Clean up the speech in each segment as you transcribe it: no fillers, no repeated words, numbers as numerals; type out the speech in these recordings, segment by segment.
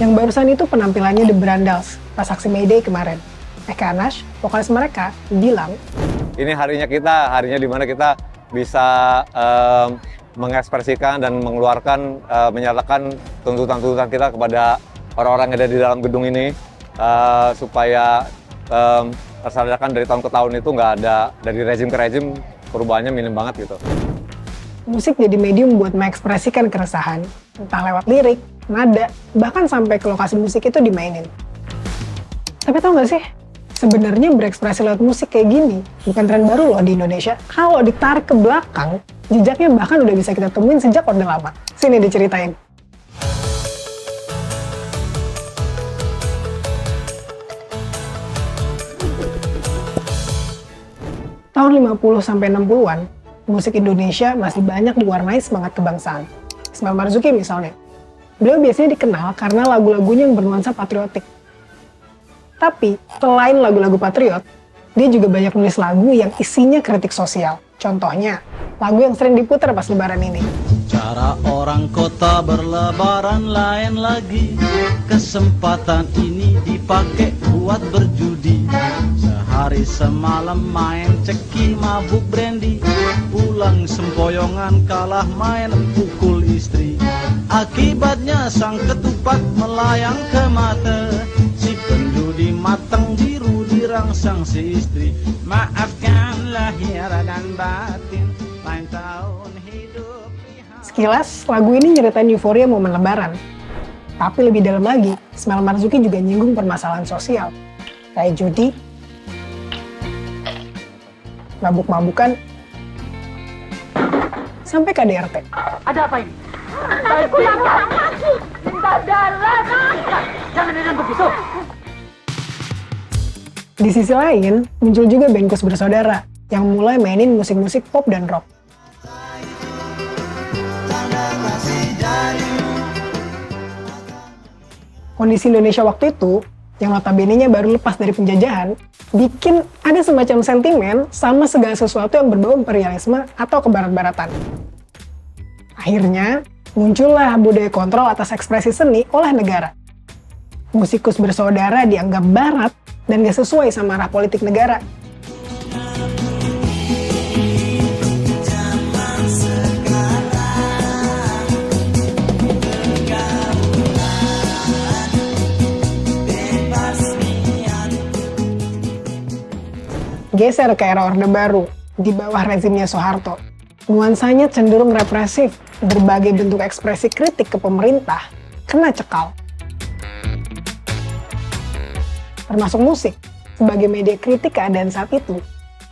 Yang barusan itu penampilannya The Brandals pas aksi May Day kemarin. Eka Anash, vokalis mereka, bilang, ini harinya dimana kita bisa mengekspresikan dan mengeluarkan, menyatakan tuntutan-tuntutan kita kepada orang-orang yang ada di dalam gedung ini, supaya tersadarkan dari tahun ke tahun itu nggak ada, dari rezim ke rezim perubahannya minim banget gitu. Musik jadi medium buat mengekspresikan keresahan, entah lewat lirik, nada, bahkan sampai ke lokasi musik itu dimainin. Tapi tau gak sih, sebenarnya berekspresi lewat musik kayak gini bukan tren baru loh di Indonesia. Kalau ditarik ke belakang, jejaknya bahkan udah bisa kita temuin sejak orde lama. Sini diceritain. Tahun 50-60-an, musik Indonesia masih banyak diwarnai semangat kebangsaan. Ismail Marzuki misalnya. Beliau biasanya dikenal karena lagu-lagunya yang bernuansa patriotik. Tapi, selain lagu-lagu patriot, dia juga banyak nulis lagu yang isinya kritik sosial. Contohnya, lagu yang sering diputar pas lebaran ini. Cara orang kota berlebaran lain lagi. Kesempatan ini dipakai buat berjudi. Sehari semalam main ceki mabuk brandy. Pulang sempoyongan kalah main pukul istri. Akibatnya sang ketupat melayang ke mata. Si penjudi matang biru dirangsang si istri. Maafkan lahir dan batin, lain tahun hidup. Sekilas, lagu ini nyeritain euforia momen lebaran. Tapi lebih dalam lagi, Ismail Marzuki juga nyinggung permasalahan sosial. Kayak judi, mabuk-mabukan, sampai KDRT. Ada apa ini? Aku lapar lagi. Minta darah. Jangan begitu. Di sisi lain, muncul juga band Kus Bersaudara yang mulai mainin musik-musik pop dan rock. Kondisi Indonesia waktu itu, yang notabene-nya baru lepas dari penjajahan, bikin ada semacam sentimen sama segala sesuatu yang berbau imperialisme atau kebarat-baratan. Akhirnya, muncullah budaya kontrol atas ekspresi seni oleh negara. Musikus Bersaudara dianggap barat dan gak sesuai sama arah politik negara. Geser ke era Orde Baru, di bawah rezimnya Soeharto. Nuansanya cenderung represif, berbagai bentuk ekspresi kritik ke pemerintah kena cekal. Termasuk musik, sebagai media kritik keadaan saat itu,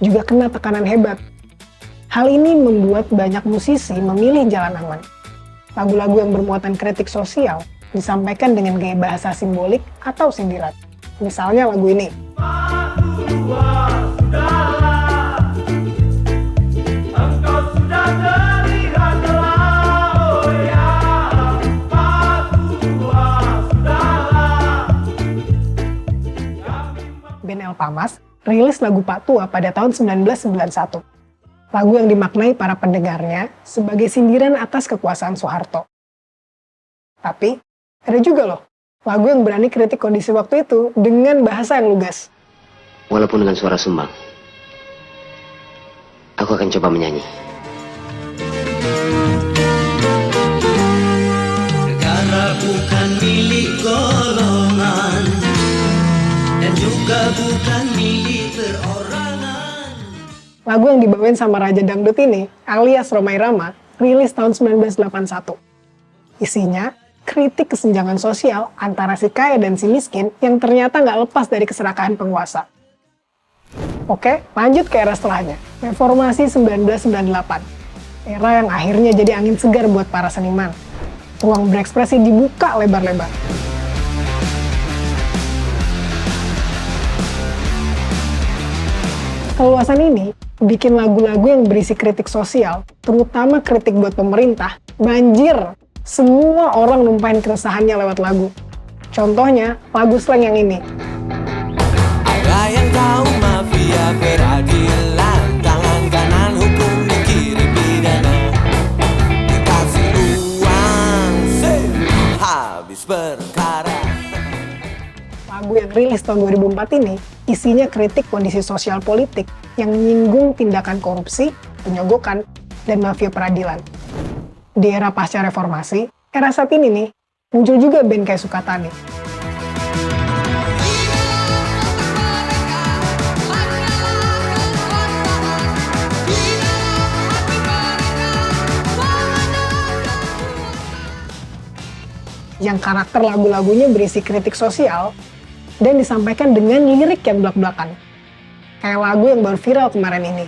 juga kena tekanan hebat. Hal ini membuat banyak musisi memilih jalan aman. Lagu-lagu yang bermuatan kritik sosial disampaikan dengan gaya bahasa simbolik atau sindiran. Misalnya lagu ini. Band El Pamas rilis lagu Pak Tua pada tahun 1991. Lagu yang dimaknai para pendengarnya sebagai sindiran atas kekuasaan Soeharto. Tapi, ada juga loh, lagu yang berani kritik kondisi waktu itu dengan bahasa yang lugas. Walaupun dengan suara sumbang, aku akan coba menyanyi. Negara bukan milik golongan dan juga bukan milik perorangan. Lagu yang dibawain sama Raja Dangdut ini, alias Rhoma Irama, rilis tahun 1981. Isinya, kritik kesenjangan sosial antara si kaya dan si miskin yang ternyata nggak lepas dari keserakahan penguasa. Oke, lanjut ke era setelahnya, Reformasi 1998. Era yang akhirnya jadi angin segar buat para seniman. Ruang berekspresi dibuka lebar-lebar. Keluasan ini bikin lagu-lagu yang berisi kritik sosial, terutama kritik buat pemerintah, banjir. Semua orang numpahin keresahannya lewat lagu. Contohnya, lagu slang yang ini. Ada yang tahu mafia peradilan, tangan kanan hukum di kiri pidana. Dikasih uang, habis perkara. rilis tahun 2004 ini isinya kritik kondisi sosial politik yang menyinggung tindakan korupsi, penyogokan, dan mafia peradilan. Di era pasca reformasi, era saat ini nih, muncul juga band kayak Sukatani. Yang karakter lagu-lagunya berisi kritik sosial dan disampaikan dengan lirik yang blak-blakan. Kayak lagu yang baru viral kemarin ini.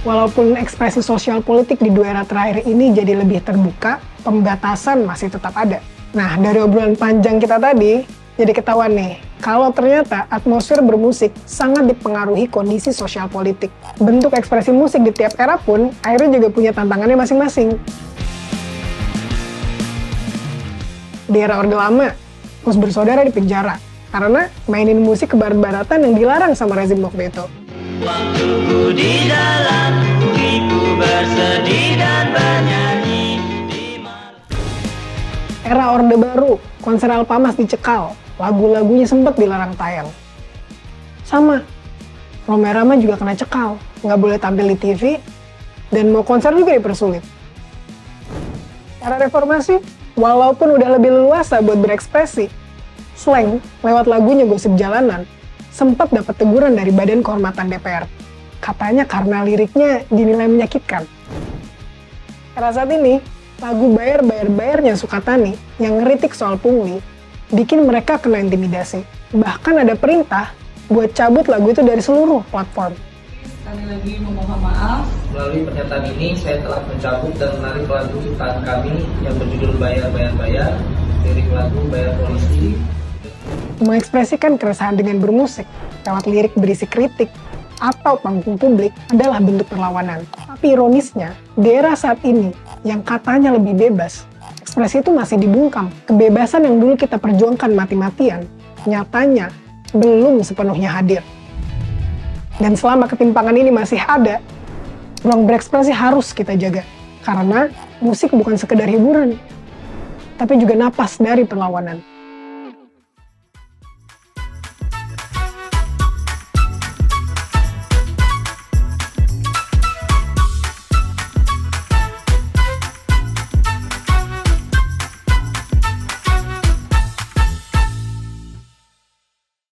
Walaupun ekspresi sosial politik di 2 era terakhir ini jadi lebih terbuka, pembatasan masih tetap ada. Nah, dari obrolan panjang kita tadi, jadi ketahuan nih, kalau ternyata atmosfer bermusik sangat dipengaruhi kondisi sosial politik. Bentuk ekspresi musik di tiap era pun akhirnya juga punya tantangannya masing-masing. Di era Orde Lama, Mus Bersaudara dipenjara karena mainin musik kebarat-baratan yang dilarang sama rezim waktu itu. Waktuku di dalam diriku bersedih dan bernyanyi di malam. Era Orde Baru, konser Alpamars dicekal, lagu-lagunya sempat dilarang tayang. Sama, Rhoma Irama juga kena cekal, nggak boleh tampil di TV, dan mau konser juga dipersulit. Era Reformasi, walaupun udah lebih leluasa buat berekspresi, slang lewat lagunya Gosip Jalanan sempat dapat teguran dari Badan Kehormatan DPR. Katanya karena liriknya dinilai menyakitkan. Era saat ini, lagu Bayar-Bayar-Bayarnya Sukatani yang ngeritik soal pungli bikin mereka kena intimidasi. Bahkan ada perintah buat cabut lagu itu dari seluruh platform. Sekali lagi memohon maaf. Melalui pernyataan ini, saya telah mencabut dan menarik lagu ciptaan kami yang berjudul Bayar Bayar Bayar, lirik lagu Bayar Polisi. Mengekspresikan keresahan dengan bermusik lewat lirik berisi kritik atau panggung publik adalah bentuk perlawanan. Tapi ironisnya, di era saat ini yang katanya lebih bebas, ekspresi itu masih dibungkam. Kebebasan yang dulu kita perjuangkan mati-matian, nyatanya belum sepenuhnya hadir. Dan selama ketimpangan ini masih ada, ruang berekspresi harus kita jaga. Karena musik bukan sekedar hiburan, tapi juga napas dari perlawanan.